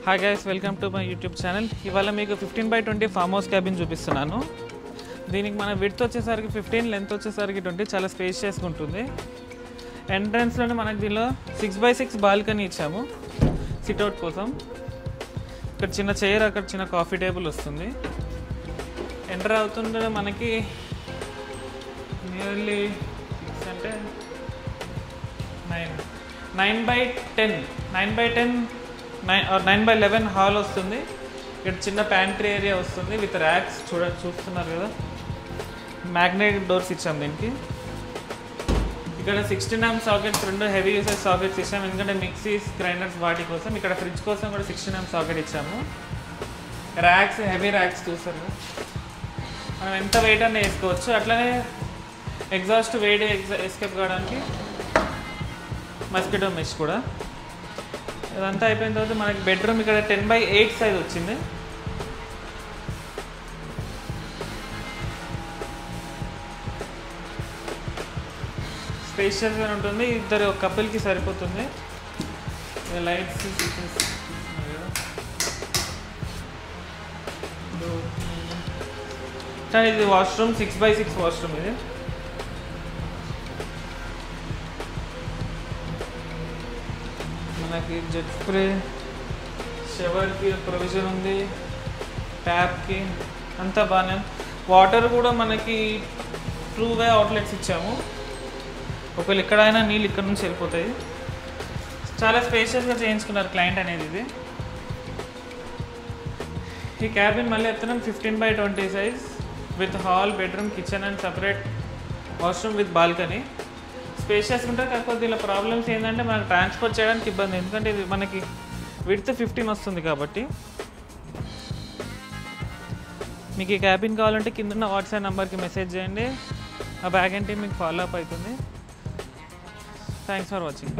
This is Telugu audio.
Hi guys, welcome to my YouTube channel. ఇవాళ మీకు 15x20 ఫామ్ హౌస్ క్యాబిన్ చూపిస్తున్నాను. దీనికి మన విడ్త్ వచ్చేసరికి 15, లెంత్ వచ్చేసరికి 20. చాలా స్పేషియస్గా ఉంటుంది. ఎంట్రన్స్లోనే మనకి దీనిలో 6x6 బాల్కనీ ఇచ్చాము సిట్అవుట్ కోసం. ఇక్కడ చిన్న చైర్, అక్కడ చిన్న కాఫీ టేబుల్ వస్తుంది. ఎంటర్ అవుతుంటే మనకి నియర్లీ 6 అంటే 9x11 హాల్ వస్తుంది. ఇక్కడ చిన్న ప్యాంట్రీ ఏరియా వస్తుంది విత్ ర్యాక్స్. చూస్తున్నారు కదా, మ్యాగ్నెటిక్ డోర్స్ ఇచ్చాము దీనికి. ఇక్కడ 16mm sockets, 2 heavy usage sockets ఇచ్చాము, ఎందుకంటే మిక్సీస్, గ్రైండర్స్ వాటి కోసం. ఇక్కడ ఫ్రిడ్జ్ కోసం కూడా 16mm సాకెట్ ఇచ్చాము. ర్యాక్స్, హెవీ ర్యాక్స్ చూస్తారు, మనం ఎంత వెయిట్ అన్నీ వేసుకోవచ్చు. అట్లనే ఎగ్జాస్ట్ వేడి ఎస్కేప్ కావడానికి మస్కిటో మెష్ కూడా. ఇదంతా అయిపోయిన తర్వాత మనకి బెడ్రూమ్ ఇక్కడ 10x8 సైజ్ వచ్చింది. స్పేషియస్గా ఉంటుంది, ఇద్దరు ఒక కపుల్కి సరిపోతుంది. లైట్స్, ఇది వాష్రూమ్, 6x6 వాష్రూమ్. ఇది మనకి జెట్ స్ప్రే, షవర్కి ప్రొవిజన్ ఉంది, ట్యాప్కి అంతా బాగానే. వాటర్ కూడా మనకి 2 వే అవుట్లెట్స్ ఇచ్చాము. ఒకవేళ ఎక్కడైనా నీళ్ళు ఇక్కడ నుంచి వెళ్ళిపోతాయి. చాలా స్పేషియస్గా చేయించుకున్నారు క్లయింట్ అనేది. ఇది ఈ క్యాబిన్ మళ్ళీ చెప్తున్నాం 15x20 size with hall, bedroom, kitchen and separate washroom with balcony. స్పేషియస్గా ఉంటుంది. కాకపోతే దీనిలో ప్రాబ్లమ్స్ ఏంటంటే మనకు ట్రాన్స్పోర్ట్ చేయడానికి ఇబ్బంది, ఎందుకంటే ఇది మనకి విడ్త్ 15 వస్తుంది కాబట్టి. మీకు ఈ క్యాబిన్ కావాలంటే కింద వాట్సాప్ నెంబర్కి మెసేజ్ చేయండి. ఆ బ్యాక్ ఎండ్ టీమ్ మీకు ఫాలో అప్ అవుతుంది. Thanks for watching.